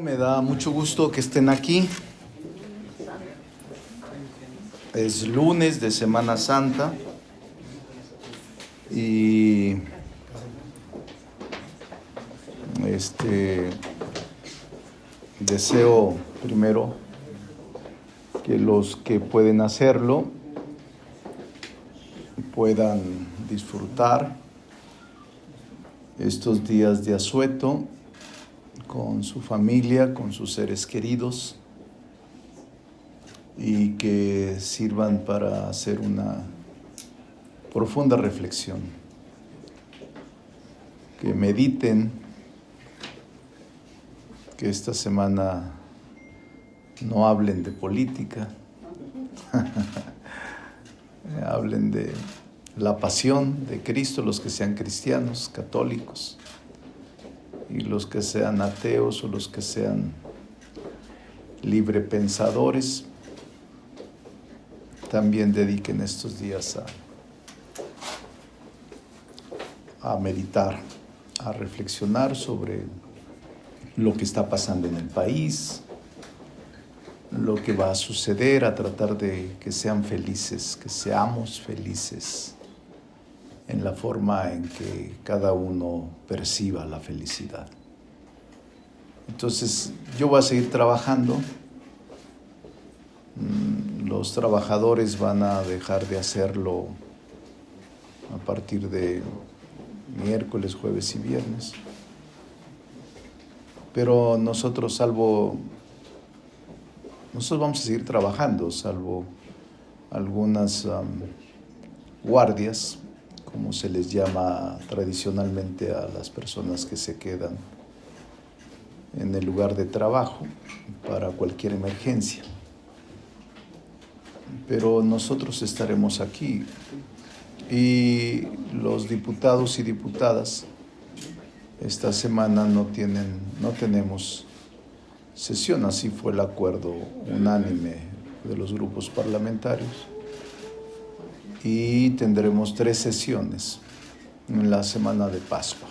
Me da mucho gusto que estén aquí. Es lunes de Semana Santa y deseo primero que los que pueden hacerlo puedan disfrutar estos días de asueto con su familia, con sus seres queridos, y que sirvan para hacer una profunda reflexión, que mediten, que esta semana no hablen de política, hablen de la pasión de Cristo, los que sean cristianos, católicos, y los que sean ateos o los que sean librepensadores, también dediquen estos días a meditar, a reflexionar sobre lo que está pasando en el país, lo que va a suceder, a tratar de que sean felices, que seamos felices en la forma en que cada uno perciba la felicidad. Entonces, yo voy a seguir trabajando. Los trabajadores van a dejar de hacerlo a partir de miércoles, jueves y viernes. Pero nosotros vamos a seguir trabajando, salvo algunas guardias, como se les llama tradicionalmente a las personas que se quedan en el lugar de trabajo para cualquier emergencia. Pero nosotros estaremos aquí, y los diputados y diputadas esta semana no tenemos sesión. Así fue el acuerdo unánime de los grupos parlamentarios, y tendremos 3 sesiones en la semana de Pascua,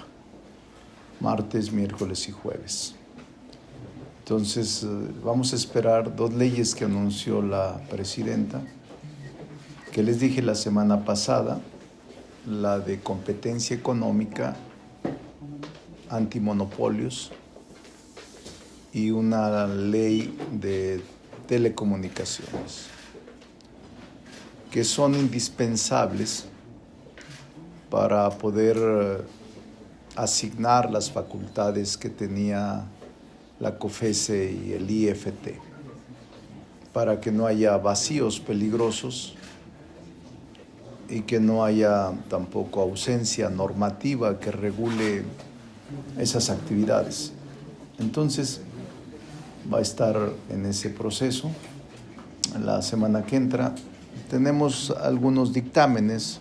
martes, miércoles y jueves. Entonces vamos a esperar 2 leyes que anunció la presidenta, que les dije la semana pasada: la de competencia económica, antimonopolios, y una ley de telecomunicaciones, que son indispensables para poder asignar las facultades que tenía la COFECE y el IFT, para que no haya vacíos peligrosos y que no haya tampoco ausencia normativa que regule esas actividades. Entonces, va a estar en ese proceso. La semana que entra tenemos algunos dictámenes,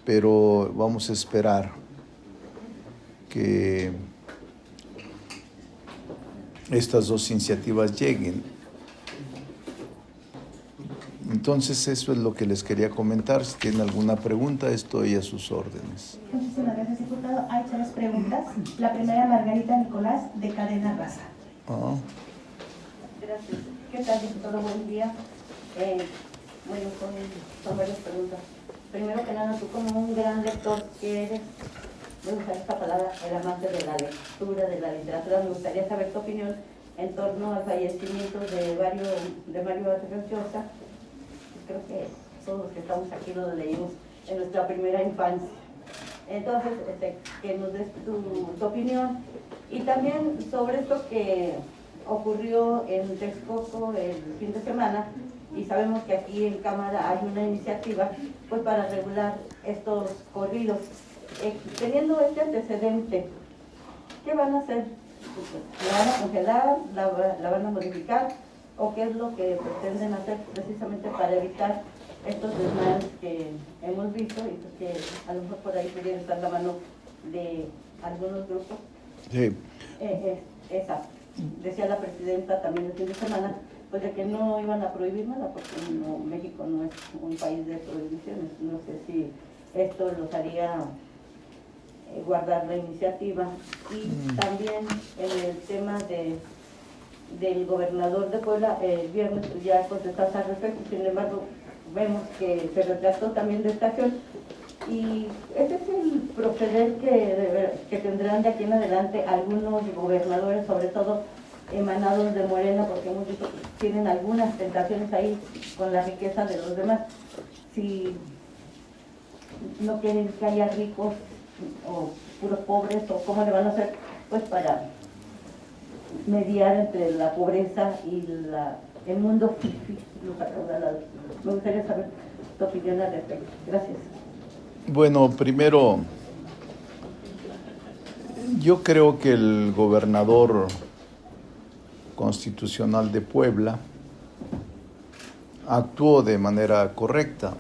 pero vamos a esperar que estas 2 iniciativas lleguen. Entonces, eso es lo que les quería comentar. Si tienen alguna pregunta, estoy a sus órdenes. Muchísimas gracias, diputado. Hay 3 preguntas. La primera, Margarita Nicolás, de Cadena Raza. Gracias. ¿Qué tal, diputado? Buen día. Bueno, son varias preguntas. Primero que nada, tú como un gran lector que eres, voy a usar esta palabra, el amante de la lectura, de la literatura, me gustaría saber tu opinión en torno al fallecimiento de Mario Vargas Llosa. Creo que todos los que estamos aquí lo leímos en nuestra primera infancia. Entonces, que nos des tu opinión, y también sobre esto que ocurrió en Texcoco el fin de semana, y sabemos que aquí en Cámara hay una iniciativa pues para regular estos corridos. Teniendo este antecedente, ¿qué van a hacer? ¿La van a congelar? ¿La van a modificar? ¿O qué es lo que pretenden hacer precisamente para evitar estos desmanes que hemos visto, y pues que a lo mejor por ahí pudiera estar la mano de algunos grupos? Sí. Decía la presidenta también el fin de semana, pues de que no iban a prohibir nada, porque México no es un país de prohibiciones. No sé si esto los haría guardar la iniciativa. Y también tema del gobernador de Puebla. El viernes ya contestaste al respecto, sin embargo, vemos que se retrasó también de estación. Y ese es el proceder que tendrán de aquí en adelante algunos gobernadores, sobre todo emanados de Morena, porque hemos visto que tienen algunas tentaciones ahí con la riqueza de los demás. Si no quieren que haya ricos o puros pobres, o cómo le van a hacer pues para mediar entre la pobreza y el mundo fifi, los acaudalados. Me gustaría saber tu opinión al respecto. Gracias. Bueno, primero, yo creo que el gobernador constitucional de Puebla actuó de manera correcta.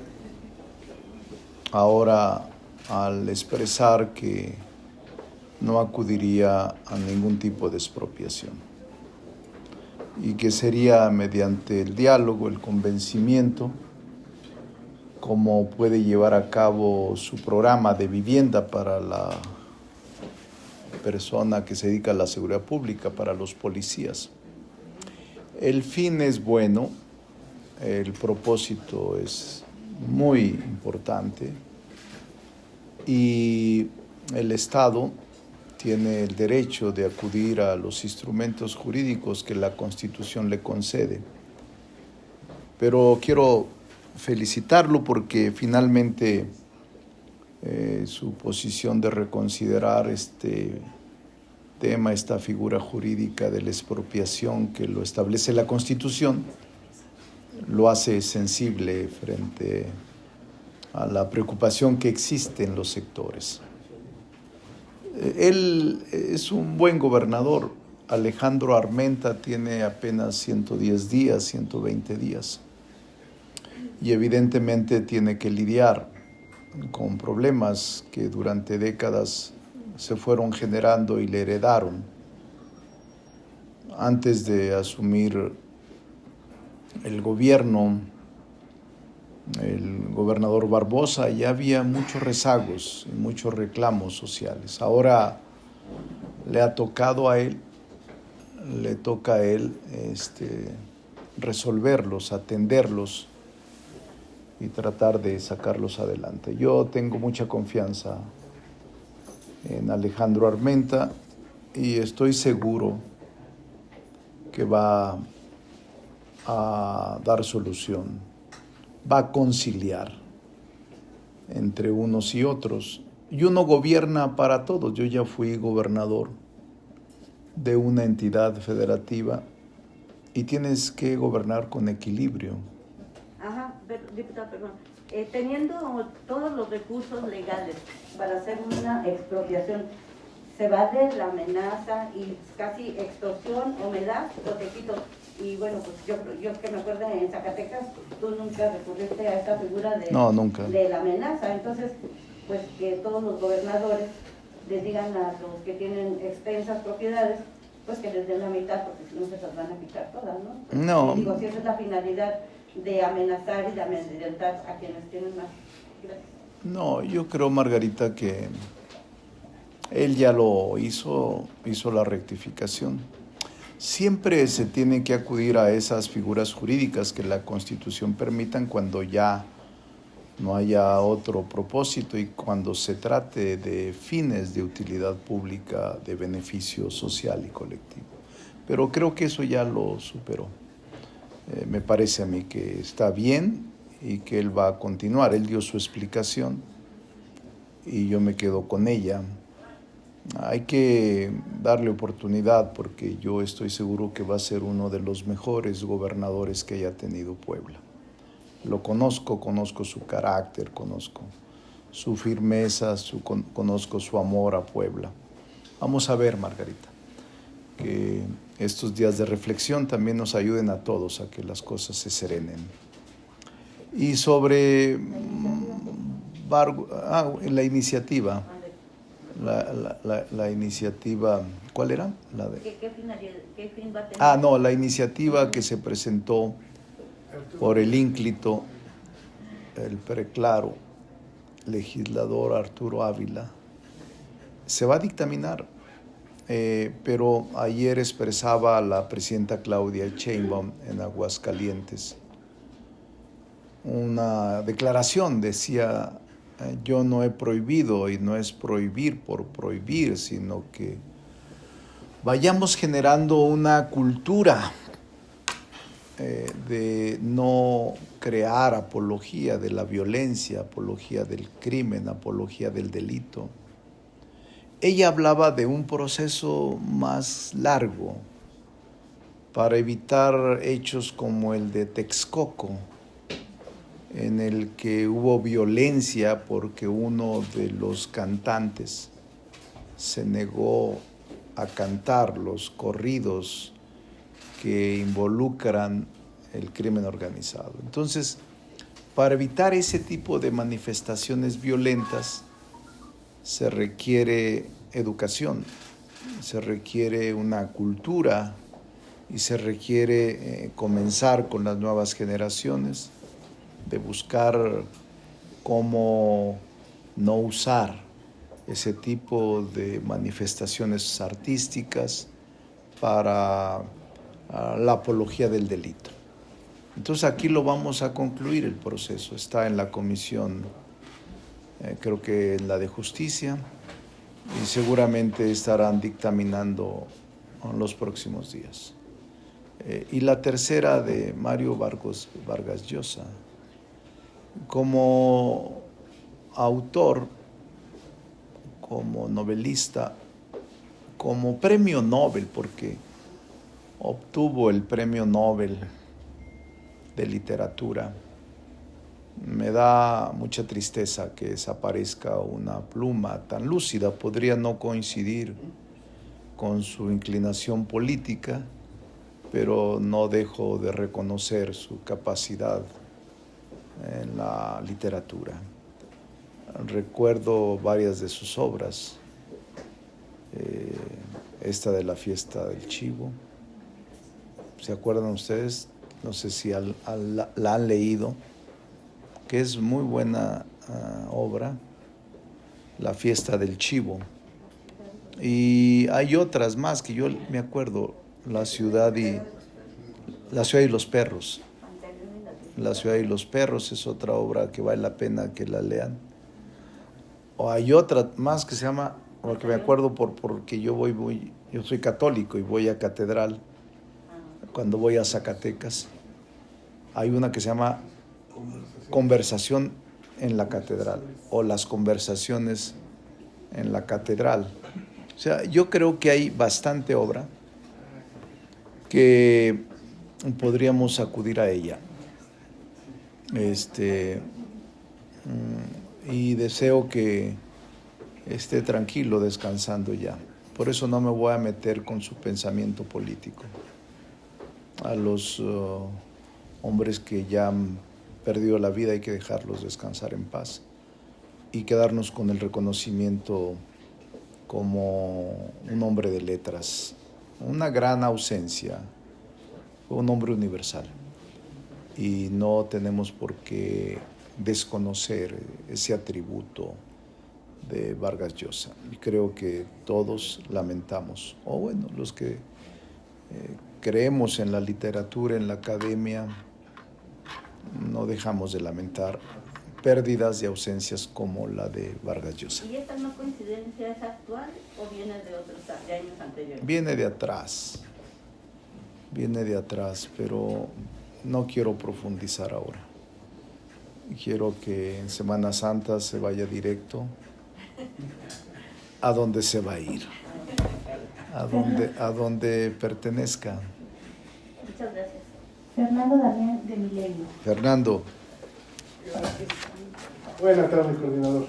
Ahora, al expresar que no acudiría a ningún tipo de expropiación y que sería mediante el diálogo, el convencimiento, cómo puede llevar a cabo su programa de vivienda para la persona que se dedica a la seguridad pública, para los policías. El fin es bueno, el propósito es muy importante y el Estado tiene el derecho de acudir a los instrumentos jurídicos que la Constitución le concede. Pero quiero felicitarlo porque finalmente su posición de reconsiderar este tema, esta figura jurídica de la expropiación que lo establece la Constitución, lo hace sensible frente a la preocupación que existe en los sectores. Él es un buen gobernador. Alejandro Armenta tiene apenas 110 días, 120 días. Y evidentemente tiene que lidiar con problemas que durante décadas se fueron generando y le heredaron. Antes de asumir el gobierno, el gobernador Barbosa, ya había muchos rezagos y muchos reclamos sociales. Ahora le toca a él resolverlos, atenderlos y tratar de sacarlos adelante. Yo tengo mucha confianza en Alejandro Armenta y estoy seguro que va a dar solución, va a conciliar entre unos y otros. Y uno gobierna para todos. Yo ya fui gobernador de una entidad federativa y tienes que gobernar con equilibrio. Ajá, diputado, perdón. Teniendo todos los recursos legales para hacer una expropiación, se va de la amenaza y casi extorsión, o me das o te quito. Y bueno, pues yo que me acuerdo en Zacatecas, tú nunca recurriste a esta figura nunca. De la amenaza. Entonces, pues que todos los gobernadores les digan a los que tienen extensas propiedades, pues que les den la mitad, porque si no se las van a quitar todas, ¿no? No. Y digo, si esa es la finalidad de amenazar y de amedrentar a quienes tienen más. Gracias. No, yo creo, Margarita, que él ya lo hizo la rectificación. Siempre se tiene que acudir a esas figuras jurídicas que la Constitución permitan cuando ya no haya otro propósito y cuando se trate de fines de utilidad pública, de beneficio social y colectivo. Pero creo que eso ya lo superó. Me parece a mí que está bien y que él va a continuar. Él dio su explicación y yo me quedo con ella. Hay que darle oportunidad porque yo estoy seguro que va a ser uno de los mejores gobernadores que haya tenido Puebla. Lo conozco su carácter, conozco su firmeza, conozco su amor a Puebla. Vamos a ver, Margarita, que estos días de reflexión también nos ayuden a todos a que las cosas se serenen. Y sobre la iniciativa, la iniciativa, ¿cuál era? ¿Qué fin va a tener? La iniciativa que se presentó por el ínclito, el preclaro legislador Arturo Ávila, se va a dictaminar pero ayer expresaba la presidenta Claudia Sheinbaum en Aguascalientes una declaración, decía, yo no he prohibido, y no es prohibir por prohibir, sino que vayamos generando una cultura de no crear apología de la violencia, apología del crimen, apología del delito. Ella hablaba de un proceso más largo para evitar hechos como el de Texcoco, en el que hubo violencia porque uno de los cantantes se negó a cantar los corridos que involucran el crimen organizado. Entonces, para evitar ese tipo de manifestaciones violentas, se requiere educación, se requiere una cultura y se requiere comenzar con las nuevas generaciones de buscar cómo no usar ese tipo de manifestaciones artísticas para la apología del delito. Entonces aquí lo vamos a concluir el proceso, está en la comisión, creo que en la de justicia, y seguramente estarán dictaminando en los próximos días. Y la tercera de Mario Vargas Llosa. Como autor, como novelista, como premio Nobel, porque obtuvo el premio Nobel de literatura, me da mucha tristeza que desaparezca una pluma tan lúcida. Podría no coincidir con su inclinación política, pero no dejo de reconocer su capacidad en la literatura. Recuerdo varias de sus obras, esta de la fiesta del chivo. ¿Se acuerdan ustedes? No sé si la han leído, que es muy buena obra, La fiesta del chivo. Y hay otras más que yo me acuerdo, La ciudad y los perros. La ciudad y los perros es otra obra que vale la pena que la lean. O hay otra más que se llama, porque me acuerdo porque yo soy católico y voy a catedral. Cuando voy a Zacatecas, hay una que se llama Conversación en la Catedral, o Las conversaciones en la Catedral. O sea, yo creo que hay bastante obra que podríamos acudir a ella. Y deseo que esté tranquilo, descansando ya. Por eso no me voy a meter con su pensamiento político. A los hombres que ya han perdido la vida hay que dejarlos descansar en paz y quedarnos con el reconocimiento como un hombre de letras. Una gran ausencia, un hombre universal. Y no tenemos por qué desconocer ese atributo de Vargas Llosa. Y creo que todos lamentamos, o bueno, los que creemos en la literatura, en la academia, no dejamos de lamentar pérdidas y ausencias como la de Vargas Llosa. ¿Y esta no coincidencia es actual o viene de otros años anteriores? Viene de atrás, pero no quiero profundizar ahora. Quiero que en Semana Santa se vaya directo a donde se va a ir, a donde pertenezca. Muchas gracias. Fernando Damián de Milenio. Fernando. Buenas tardes, coordinador.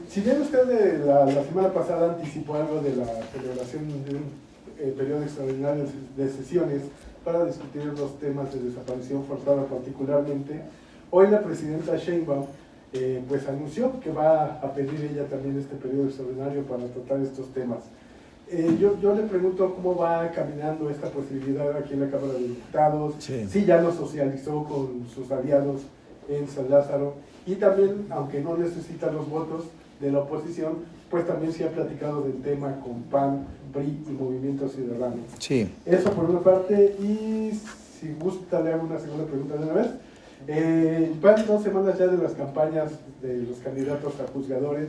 Si bien usted la semana pasada anticipó algo de la celebración de un periodo extraordinario de sesiones para discutir los temas de desaparición forzada particularmente, hoy la presidenta Sheinbaum pues anunció que va a pedir ella también este periodo extraordinario para tratar estos temas. Yo le pregunto cómo va caminando esta posibilidad aquí en la Cámara de Diputados, si ya lo socializó con sus aliados en San Lázaro, y también, aunque no necesita los votos de la oposición, pues también se ha platicado del tema con PAN, PRI y Movimiento Ciudadano. Sí. Eso por una parte, y si gusta le hago una segunda pregunta de una vez. Van 2 semanas ya de las campañas de los candidatos a juzgadores,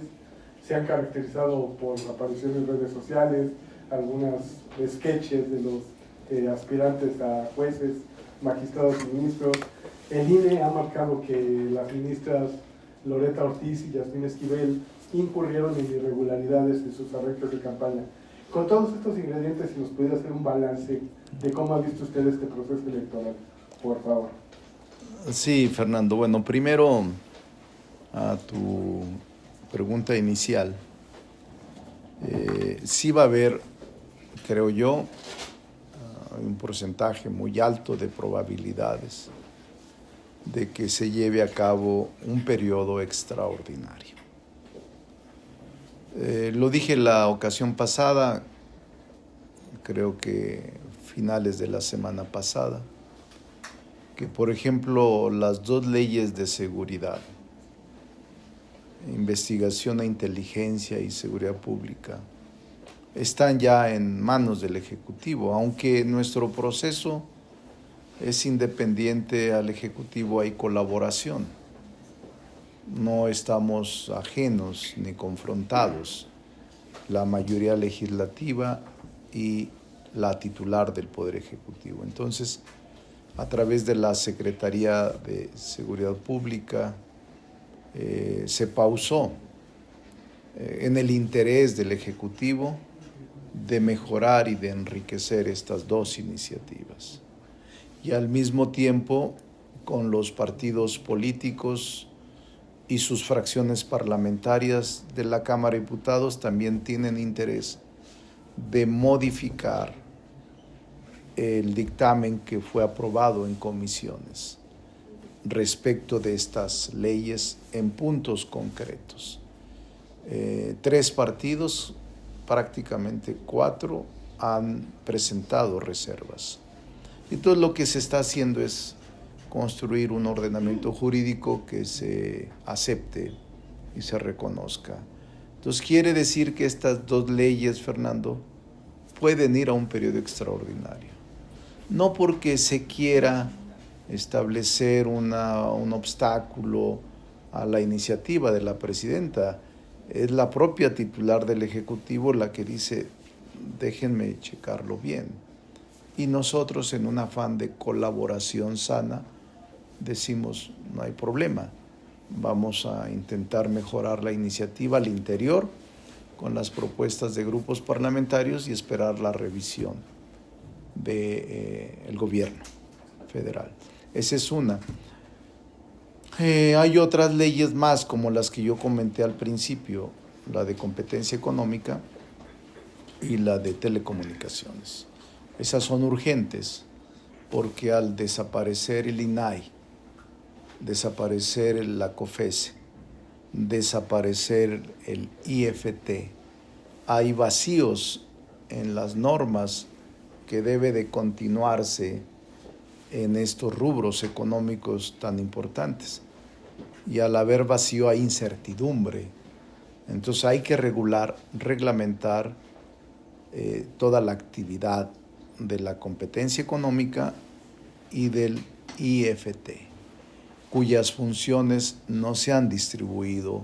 se han caracterizado por apariciones en redes sociales, algunas sketches de los aspirantes a jueces, magistrados y ministros. El INE ha marcado que las ministras Loretta Ortiz y Yasmín Esquivel incurrieron en irregularidades en sus arreglos de campaña. Con todos estos ingredientes, si nos pudiera hacer un balance de cómo ha visto usted este proceso electoral, por favor. Sí, Fernando. Bueno, primero a tu pregunta inicial. Sí va a haber, creo yo, un porcentaje muy alto de probabilidades de que se lleve a cabo un periodo extraordinario. Lo dije la ocasión pasada, creo que finales de la semana pasada, que por ejemplo las 2 leyes de seguridad, investigación e inteligencia y seguridad pública, están ya en manos del Ejecutivo. Aunque nuestro proceso es independiente al Ejecutivo, hay colaboración. No estamos ajenos ni confrontados, la mayoría legislativa y la titular del Poder Ejecutivo. Entonces, a través de la Secretaría de Seguridad Pública, se pausó en el interés del Ejecutivo de mejorar y de enriquecer estas 2 iniciativas. Y al mismo tiempo, con los partidos políticos y sus fracciones parlamentarias de la Cámara de Diputados también tienen interés de modificar el dictamen que fue aprobado en comisiones respecto de estas leyes en puntos concretos. 3 partidos, prácticamente 4, han presentado reservas. Entonces lo que se está haciendo es construir un ordenamiento jurídico que se acepte y se reconozca. Entonces quiere decir que estas 2 leyes, Fernando, pueden ir a un periodo extraordinario. No porque se quiera establecer un obstáculo a la iniciativa de la presidenta, es la propia titular del Ejecutivo la que dice, déjenme checarlo bien. Y nosotros, en un afán de colaboración sana, decimos, no hay problema, vamos a intentar mejorar la iniciativa al interior con las propuestas de grupos parlamentarios y esperar la revisión del gobierno federal. Esa es una. Hay otras leyes más, como las que yo comenté al principio, la de competencia económica y la de telecomunicaciones. Esas son urgentes porque al desaparecer el INAI, desaparecer la COFESE, desaparecer el IFT, hay vacíos en las normas que debe de continuarse en estos rubros económicos tan importantes. Y al haber vacío hay incertidumbre. Entonces hay que reglamentar toda la actividad de la competencia económica y del IFT, cuyas funciones no se han distribuido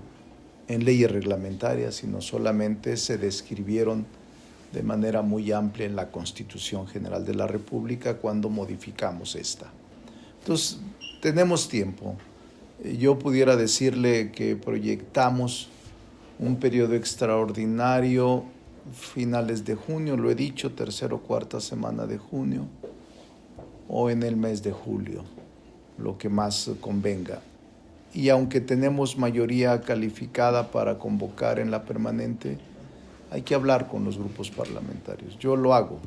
en leyes reglamentarias, sino solamente se describieron de manera muy amplia en la Constitución General de la República cuando modificamos esta. Entonces, tenemos tiempo. Yo pudiera decirle que proyectamos un periodo extraordinario finales de junio, lo he dicho, 3ª o 4ª semana de junio, o en el mes de julio, lo que más convenga. Y aunque tenemos mayoría calificada para convocar en la permanente, hay que hablar con los grupos parlamentarios. Yo lo hago.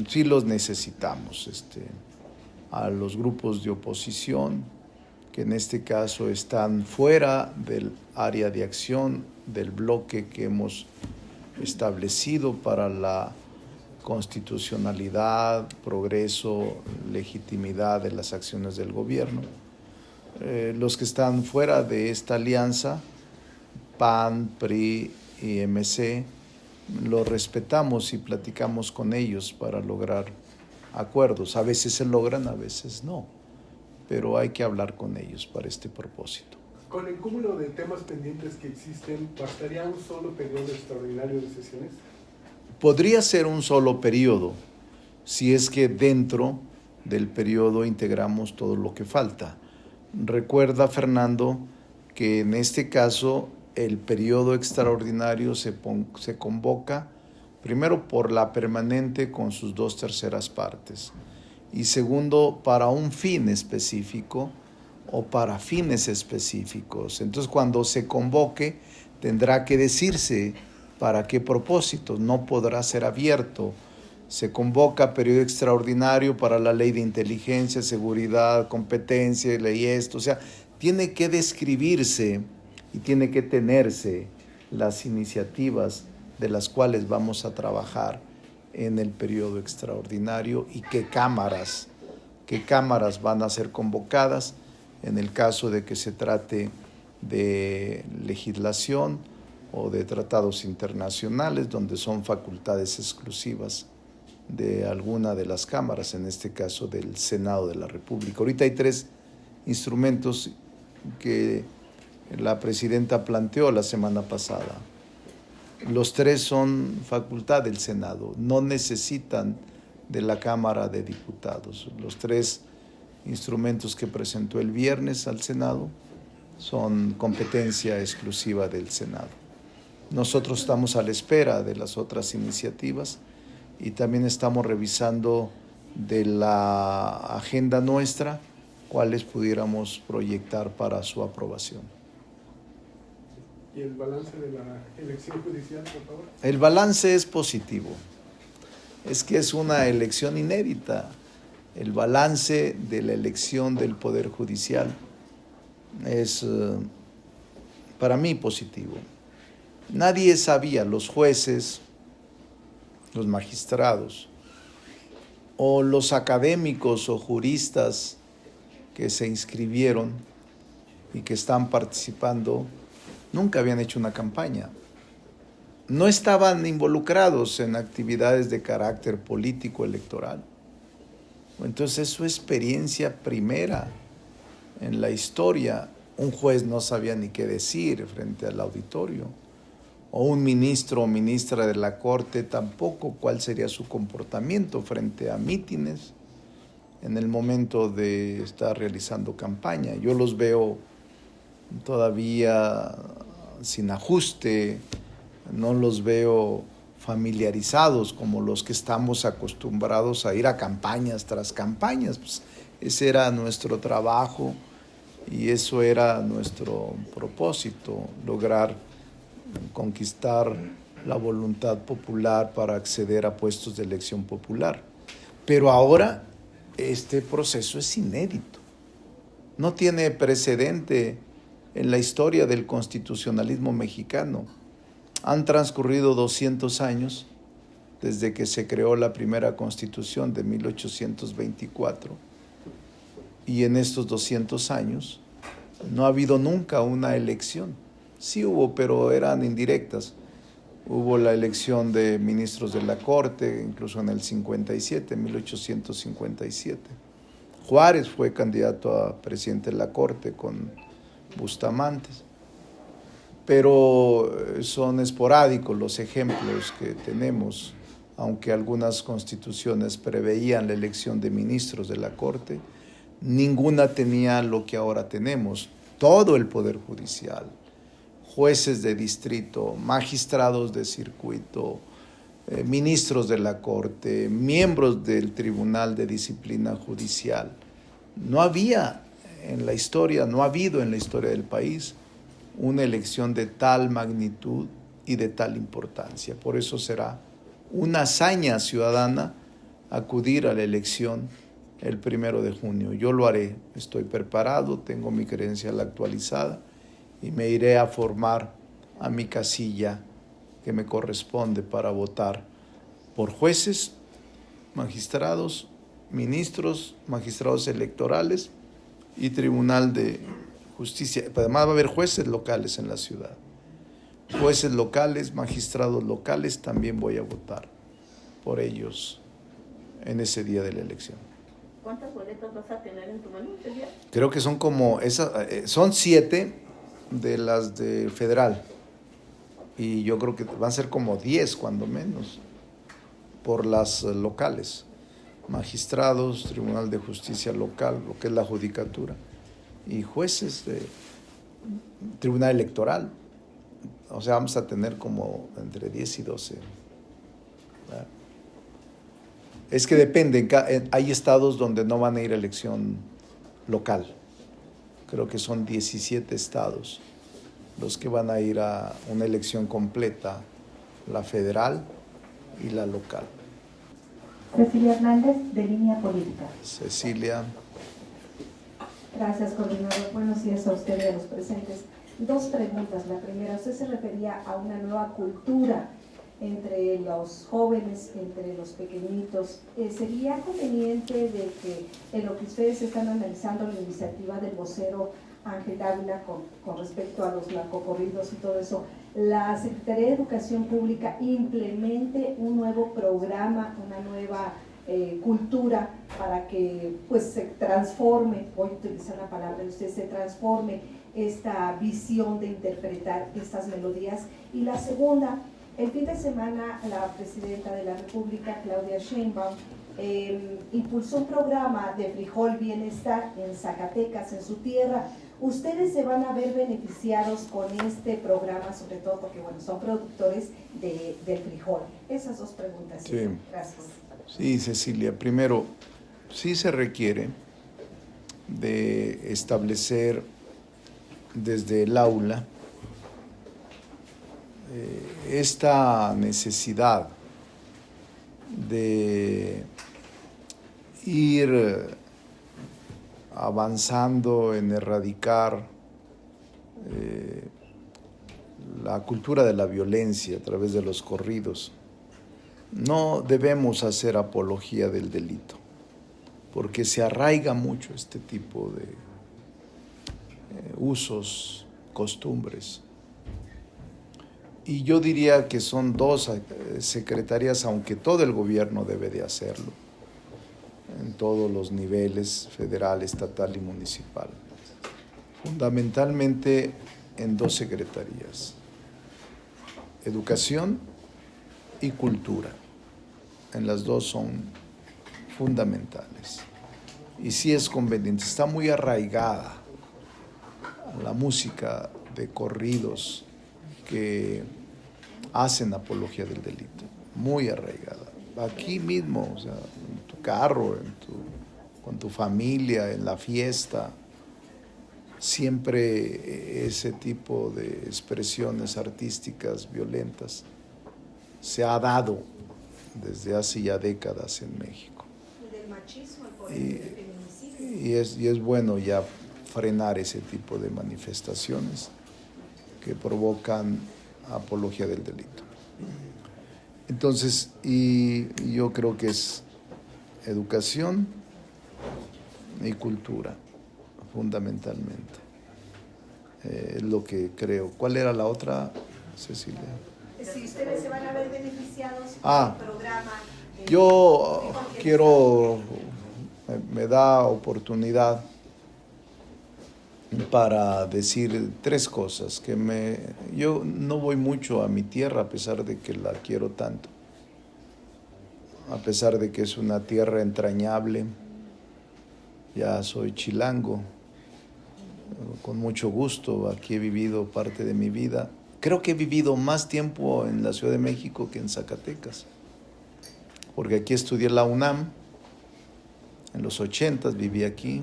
Sí los necesitamos, a los grupos de oposición, que en este caso están fuera del área de acción del bloque que hemos establecido para la constitucionalidad, progreso, legitimidad de las acciones del gobierno. Los que están fuera de esta alianza, PAN, PRI y MC, lo respetamos y platicamos con ellos para lograr acuerdos. A veces se logran, a veces no, pero hay que hablar con ellos para este propósito. Con el cúmulo de temas pendientes que existen, ¿bastaría un solo periodo extraordinario de sesiones? Podría ser un solo periodo, si es que dentro del periodo integramos todo lo que falta. Recuerda, Fernando, que en este caso el periodo extraordinario se convoca primero por la permanente con sus 2/3 partes y segundo para un fin específico o para fines específicos. Entonces, cuando se convoque, tendrá que decirse para qué propósitos, no podrá ser abierto. Se convoca periodo extraordinario para la ley de inteligencia, seguridad, competencia, ley esto, o sea, tiene que describirse y tiene que tenerse las iniciativas de las cuales vamos a trabajar en el periodo extraordinario y qué cámaras van a ser convocadas en el caso de que se trate de legislación o de tratados internacionales donde son facultades exclusivas de alguna de las cámaras, en este caso del Senado de la República. Ahorita hay 3 instrumentos que la presidenta planteó la semana pasada. Los 3 son facultad del Senado, no necesitan de la Cámara de Diputados. Los 3 instrumentos que presentó el viernes al Senado son competencia exclusiva del Senado. Nosotros estamos a la espera de las otras iniciativas y también estamos revisando de la agenda nuestra cuáles pudiéramos proyectar para su aprobación. ¿Y el balance de la elección judicial, por favor? El balance es positivo. Es que es una elección inédita. El balance de la elección del Poder Judicial es, para mí, positivo. Nadie sabía, los jueces, los magistrados, o los académicos o juristas que se inscribieron y que están participando, nunca habían hecho una campaña. No estaban involucrados en actividades de carácter político electoral. Entonces es su experiencia primera en la historia. Un juez no sabía ni qué decir frente al auditorio, o un ministro o ministra de la Corte tampoco cuál sería su comportamiento frente a mítines en el momento de estar realizando campaña. Yo los veo todavía sin ajuste, no los veo familiarizados como los que estamos acostumbrados a ir a campañas tras campañas. Pues ese era nuestro trabajo y eso era nuestro propósito, lograr conquistar la voluntad popular para acceder a puestos de elección popular. Pero ahora este proceso es inédito, no tiene precedente en la historia del constitucionalismo mexicano. Han transcurrido 200 años desde que se creó la primera Constitución de 1824 y en estos 200 años no ha habido nunca una elección. Sí hubo, pero eran indirectas. Hubo la elección de ministros de la Corte, incluso en el 57, 1857. Juárez fue candidato a presidente de la Corte con Bustamante. Pero son esporádicos los ejemplos que tenemos, aunque algunas constituciones preveían la elección de ministros de la Corte, ninguna tenía lo que ahora tenemos, todo el Poder Judicial, jueces de distrito, magistrados de circuito, ministros de la Corte, miembros del Tribunal de Disciplina Judicial. No había en la historia, no ha habido en la historia del país una elección de tal magnitud y de tal importancia. Por eso será una hazaña ciudadana acudir a la elección el 1 de junio. Yo lo haré, estoy preparado, tengo mi credencial actualizada y me iré a formar a mi casilla que me corresponde para votar por jueces, magistrados, ministros, magistrados electorales y Tribunal de Justicia. Además va a haber jueces locales en la ciudad. jueces locales, magistrados locales, también voy a votar por ellos en ese día de la elección. ¿Cuántas boletas vas a tener en tu mano ese día? Creo que son como, son 7 de las de federal, y yo creo que van a ser como 10 cuando menos, por las locales, magistrados, Tribunal de Justicia local, lo que es la judicatura, y jueces de Tribunal Electoral. O sea, vamos a tener como entre 10 y 12. ¿Verdad? Es que depende, hay estados donde no van a ir a elección local. Creo que son 17 estados los que van a ir a una elección completa, la federal y la local. Cecilia Hernández, de Línea Política. Cecilia. Gracias, coordinador. Buenos días a usted y a los presentes. 2 preguntas. La primera, usted se refería a una nueva cultura entre los jóvenes, entre los pequeñitos. ¿Sería conveniente de que en lo que ustedes están analizando la iniciativa del vocero Ángel Dávila con respecto a los narcocorridos y todo eso, la Secretaría de Educación Pública implemente un nuevo programa, una nueva cultura para que pues se transforme, voy a utilizar la palabra de usted, se transforme esta visión de interpretar estas melodías? Y la segunda, el fin de semana la presidenta de la República, Claudia Sheinbaum, impulsó un programa de frijol bienestar en Zacatecas, en su tierra. Ustedes se van a ver beneficiados con este programa, sobre todo porque bueno, son productores del frijol. Esas 2 preguntas. Sí. Gracias. Sí, Cecilia. Primero, sí se requiere de establecer desde el aula esta necesidad de ir avanzando en erradicar la cultura de la violencia a través de los corridos. No debemos hacer apología del delito, porque se arraiga mucho este tipo de usos, costumbres. Y yo diría que son 2 secretarías, aunque todo el gobierno debe de hacerlo, en todos los niveles, federal, estatal y municipal. Fundamentalmente en 2 secretarías: educación y cultura. En las 2 son fundamentales. Y sí es conveniente, está muy arraigada la música de corridos que hacen apología del delito, muy arraigada. Aquí mismo, o sea, en tu carro, con tu familia, en la fiesta, siempre ese tipo de expresiones artísticas violentas se ha dado desde hace ya décadas en México. Del machismo, del feminicidio. Y es bueno ya frenar ese tipo de manifestaciones que provocan apología del delito. Entonces, y yo creo que es educación y cultura, fundamentalmente. Es lo que creo. ¿Cuál era la otra, Cecilia? Si ustedes se van a ver beneficiados Ah, del programa. Yo quiero, me da oportunidad para decir 3 cosas. Yo no voy mucho a mi tierra a pesar de que la quiero tanto, a pesar de que es una tierra entrañable. Ya soy chilango, con mucho gusto. Aquí he vivido parte de mi vida. Creo que he vivido más tiempo en la Ciudad de México que en Zacatecas, porque aquí estudié la UNAM, en los 80s viví aquí,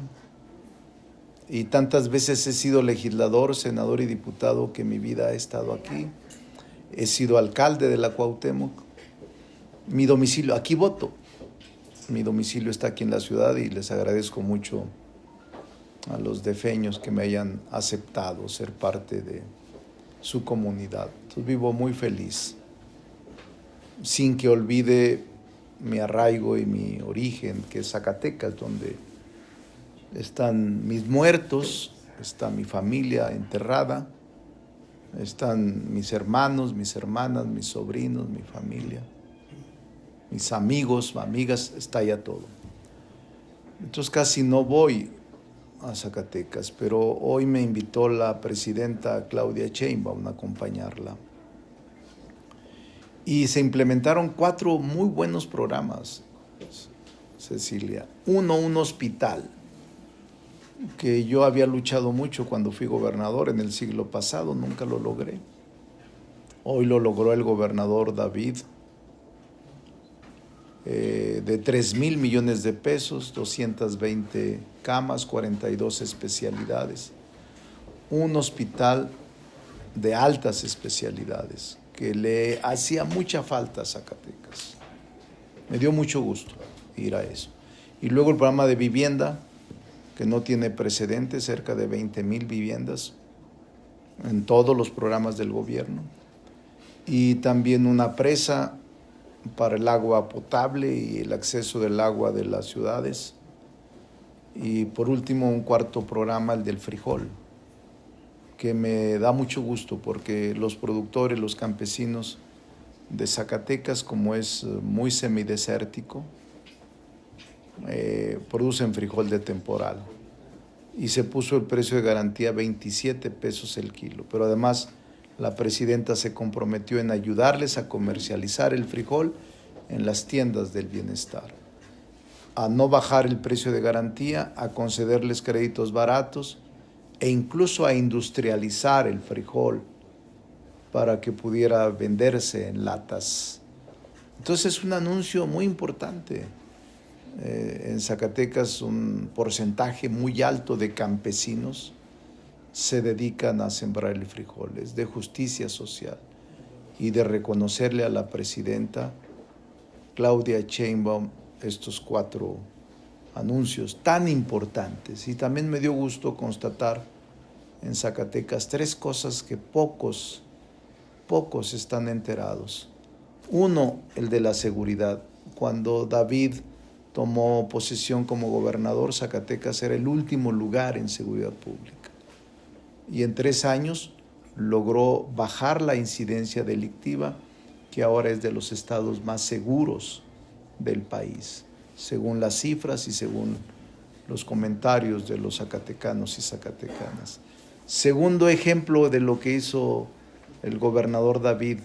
y tantas veces he sido legislador, senador y diputado que mi vida ha estado aquí. He sido alcalde de la Cuauhtémoc. Mi domicilio, aquí voto. Mi domicilio está aquí en la ciudad y les agradezco mucho a los defeños que me hayan aceptado ser parte de su comunidad. Entonces vivo muy feliz, sin que olvide mi arraigo y mi origen, que es Zacatecas, donde están mis muertos, está mi familia enterrada, Están mis hermanos, mis hermanas, mis sobrinos, mi familia, mis amigos, amigas, está ya todo. Entonces casi no voy a Zacatecas, pero hoy me invitó la presidenta Claudia Sheinbaum a acompañarla. Y se implementaron 4 muy buenos programas, Cecilia. Uno, un hospital, que yo había luchado mucho cuando fui gobernador en el siglo pasado, nunca lo logré. Hoy lo logró el gobernador David, de 3,000 millones de pesos, 220 camas, 42 especialidades. Un hospital de altas especialidades que le hacía mucha falta a Zacatecas. Me dio mucho gusto ir a eso. Y luego el programa de vivienda, que no tiene precedentes, cerca de 20,000 viviendas en todos los programas del gobierno. Y también una presa para el agua potable y el acceso del agua de las ciudades. Y por último, un 4º programa, el del frijol, que me da mucho gusto porque los productores, los campesinos de Zacatecas, como es muy semidesértico, producen frijol de temporal. Y se puso el precio de garantía 27 pesos el kilo. Pero además la presidenta se comprometió en ayudarles a comercializar el frijol en las tiendas del bienestar, a no bajar el precio de garantía, a concederles créditos baratos e incluso a industrializar el frijol para que pudiera venderse en latas. Entonces es un anuncio muy importante. En Zacatecas un porcentaje muy alto de campesinos se dedican a sembrar el frijol. Es de justicia social y de reconocerle a la presidenta Claudia Sheinbaum estos 4 anuncios tan importantes. Y también me dio gusto constatar en Zacatecas 3 cosas que pocos están enterados. Uno, el de la seguridad. Cuando David tomó posesión como gobernador, Zacatecas era el último lugar en seguridad pública. Y en 3 años logró bajar la incidencia delictiva, que ahora es de los estados más seguros del país, según las cifras y según los comentarios de los zacatecanos y zacatecanas. Segundo ejemplo de lo que hizo el gobernador David: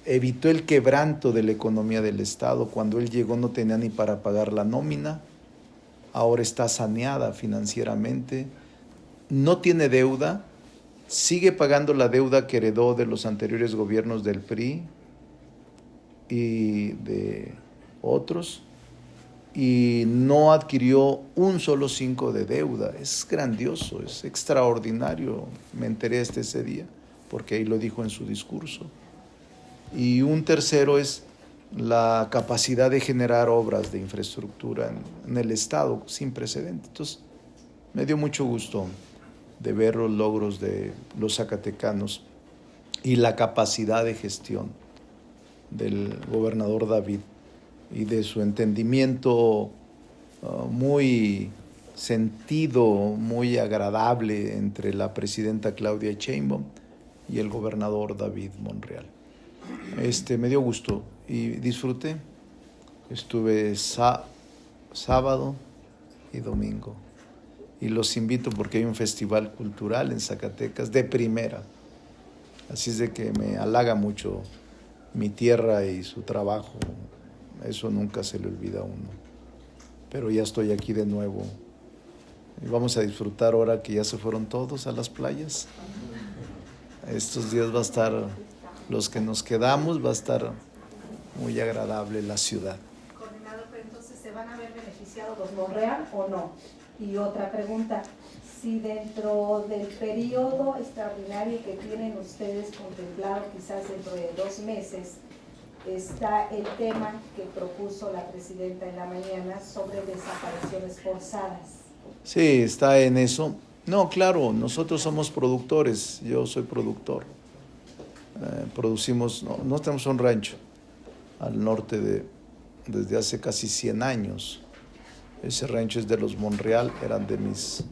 evitó el quebranto de la economía del estado. Cuando él llegó no tenía ni para pagar la nómina, ahora está saneada financieramente, no tiene deuda, sigue pagando la deuda que heredó de los anteriores gobiernos del PRI y de otros, y no adquirió un solo 5 de deuda. Es grandioso, es extraordinario. Me enteré ese día, porque ahí lo dijo en su discurso. Y un tercero es la capacidad de generar obras de infraestructura en el estado sin precedentes. Entonces, me dio mucho gusto de ver los logros de los zacatecanos y la capacidad de gestión del gobernador David y de su entendimiento muy sentido, muy agradable entre la presidenta Claudia Sheinbaum y el gobernador David Monreal. Me dio gusto y disfruté. Estuve sábado y domingo. Y los invito porque hay un festival cultural en Zacatecas de primera. Así es de que me halaga mucho mi tierra y su trabajo. Eso nunca se le olvida a uno. Pero ya estoy aquí de nuevo. Y vamos a disfrutar ahora que ya se fueron todos a las playas. Estos días va a estar, los que nos quedamos, va a estar muy agradable la ciudad. Coordinador, pero entonces, ¿se van a ver beneficiados los Monreal o no? Y otra pregunta, si dentro del periodo extraordinario que tienen ustedes contemplado, quizás dentro de 2 meses, está el tema que propuso la presidenta en la mañana sobre desapariciones forzadas. Sí, está en eso. No, claro, nosotros somos productores, yo soy productor. Producimos, no tenemos un rancho al norte desde hace casi 100 años. Ese rancho es de los Monreal, eran de mis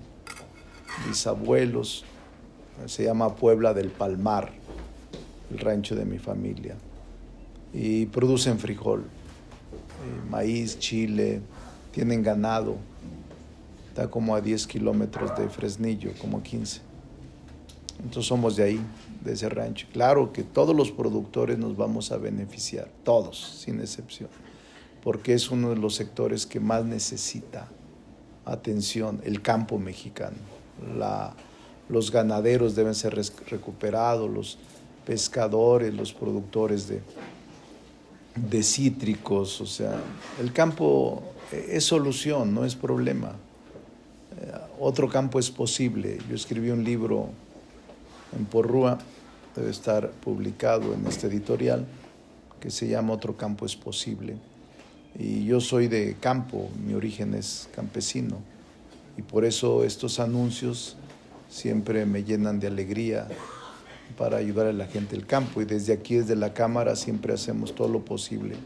bisabuelos, se llama Puebla del Palmar, el rancho de mi familia, y producen frijol, maíz, chile, tienen ganado, está como a 10 kilómetros de Fresnillo, como 15. Entonces somos de ahí, de ese rancho. Claro que todos los productores nos vamos a beneficiar, todos, sin excepción, porque es uno de los sectores que más necesita atención, el campo mexicano. Los ganaderos deben ser recuperados, los pescadores, los productores de cítricos, o sea, el campo es solución, no es problema. Otro campo es posible. Yo escribí un libro en Porrúa, debe estar publicado en este editorial, que se llama Otro campo es posible. Y yo soy de campo, mi origen es campesino, y por eso estos anuncios siempre me llenan de alegría para ayudar a la gente del campo, y desde aquí, desde la Cámara, siempre hacemos todo lo posible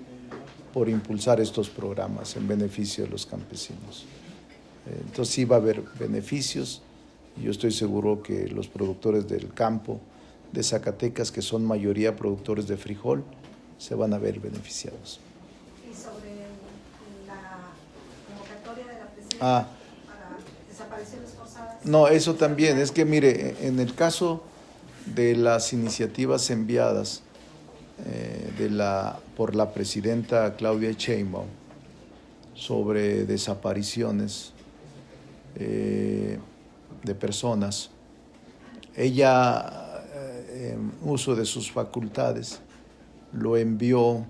por impulsar estos programas en beneficio de los campesinos. Entonces sí va a haber beneficios, y yo estoy seguro que los productores del campo de Zacatecas, que son mayoría productores de frijol, se van a ver beneficiados. Y sobre la convocatoria de la presidencia para desapariciones forzadas. No, eso también, es que mire, en el caso de las iniciativas enviadas por la presidenta Claudia Sheinbaum sobre desapariciones de personas, ella, en uso de sus facultades, lo envió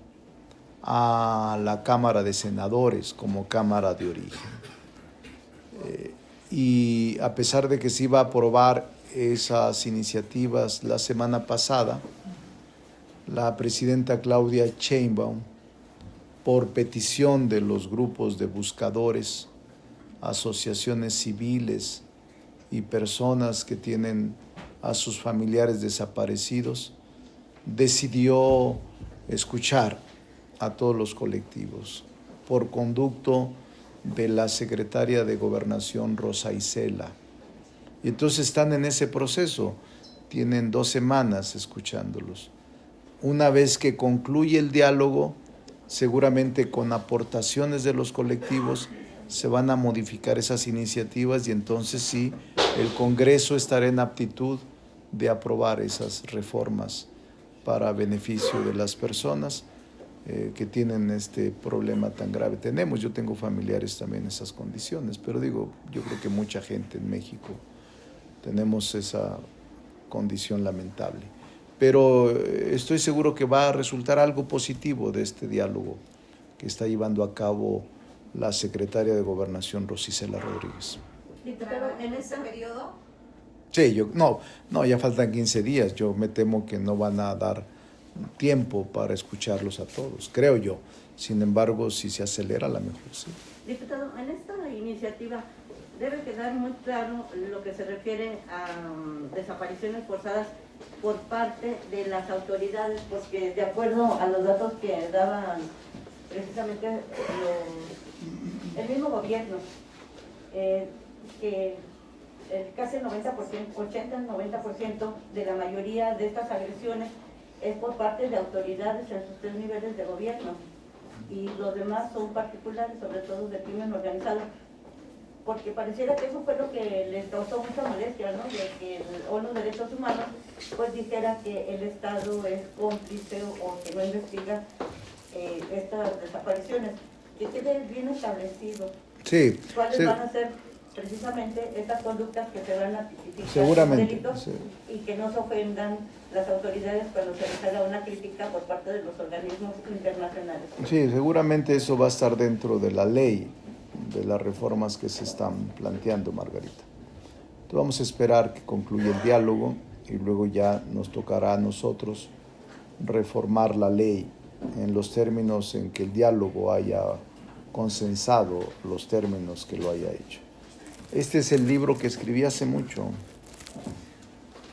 a la Cámara de Senadores como Cámara de Origen. Y a pesar de que se iba a aprobar esas iniciativas la semana pasada, la presidenta Claudia Sheinbaum, por petición de los grupos de buscadores, asociaciones civiles y personas que tienen a sus familiares desaparecidos, decidió escuchar a todos los colectivos por conducto de la secretaria de Gobernación, Rosa Isela. Y entonces están en ese proceso, tienen 2 semanas escuchándolos. Una vez que concluye el diálogo, seguramente con aportaciones de los colectivos, se van a modificar esas iniciativas, y entonces sí, el Congreso estará en aptitud de aprobar esas reformas para beneficio de las personas que tienen este problema tan grave. Yo tengo familiares también en esas condiciones, pero digo, yo creo que mucha gente en México tenemos esa condición lamentable. Pero estoy seguro que va a resultar algo positivo de este diálogo que está llevando a cabo la secretaria de Gobernación, Rosa Isela Rodríguez. Diputado, en ese periodo. Sí, no, ya faltan 15 días. Yo me temo que no van a dar tiempo para escucharlos a todos, creo yo. Sin embargo, si se acelera, a lo mejor sí. Diputado, en esta iniciativa debe quedar muy claro lo que se refiere a desapariciones forzadas por parte de las autoridades, porque de acuerdo a los datos que daban precisamente el mismo gobierno, que casi el 90%, 80-90% de la mayoría de estas agresiones es por parte de autoridades en sus 3 niveles de gobierno, y los demás son particulares, sobre todo de crimen organizado, porque pareciera que eso fue lo que les causó mucha molestia, ¿no? De que el ONU de Derechos Humanos pues dijera que el Estado es cómplice o que no investiga estas desapariciones. Que quede bien establecido Sí, cuáles van a ser precisamente estas conductas que se van a tipificar seguramente, como delitos, sí. Y que no se ofendan las autoridades cuando se les haga una crítica por parte de los organismos internacionales. Sí, seguramente eso va a estar dentro de la ley, de las reformas que se están planteando, Margarita. Entonces vamos a esperar que concluya el diálogo, y luego ya nos tocará a nosotros reformar la ley en los términos en que el diálogo haya consensado, los términos que lo haya hecho. Este es el libro que escribí hace mucho.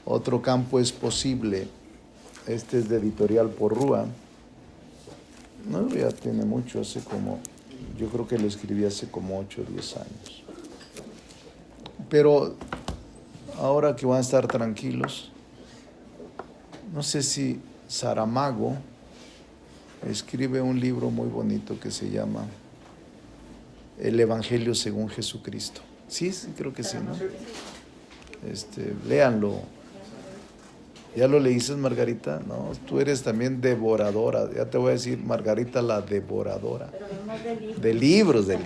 Otro campo es posible. Este es de Editorial Porrúa. No, ya tiene mucho, yo creo que lo escribí hace como 8 o 10 años. Pero ahora que van a estar tranquilos, no sé si Saramago escribe un libro muy bonito que se llama El Evangelio según Jesucristo. Sí, creo que sí, ¿no? Léanlo. ¿Ya lo leíste, Margarita? No, tú eres también devoradora. Ya te voy a decir, Margarita la devoradora. Pero no De libros. ¿De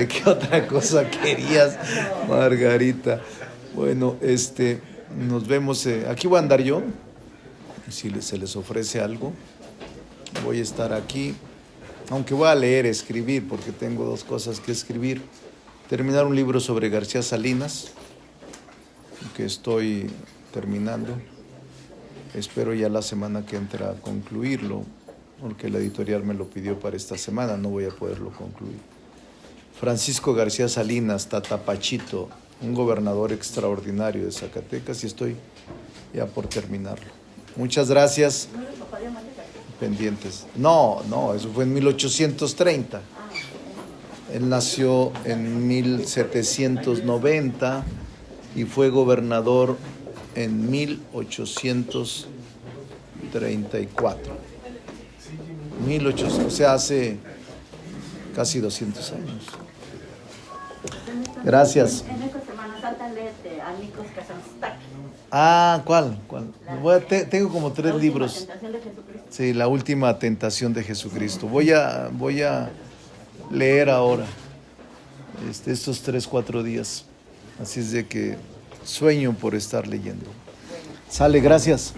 qué otra cosa querías, Margarita? Bueno, nos vemos. Aquí voy a andar yo. Si se les ofrece algo, voy a estar aquí. Aunque voy a leer, escribir, porque tengo 2 cosas que escribir. Terminar un libro sobre García Salinas, que estoy terminando. Espero ya la semana que entra concluirlo, porque la editorial me lo pidió para esta semana, no voy a poderlo concluir. Francisco García Salinas, Tatapachito, un gobernador extraordinario de Zacatecas, y estoy ya por terminarlo. Muchas gracias. ¿No eres papá de Amalia García? Pendientes. No, eso fue en 1830. Él nació en 1790 y fue gobernador en 1834. 1800, o sea, hace casi 200 años. Gracias. En esta Semana Santa léete a Nikos Kazantzakis. Ah, ¿cuál? Tengo como 3 libros. La tentación de Jesucristo. Sí, la última tentación de Jesucristo. Voy a leer ahora estos 3-4 días. Así es de que sueño por estar leyendo. Sale, gracias.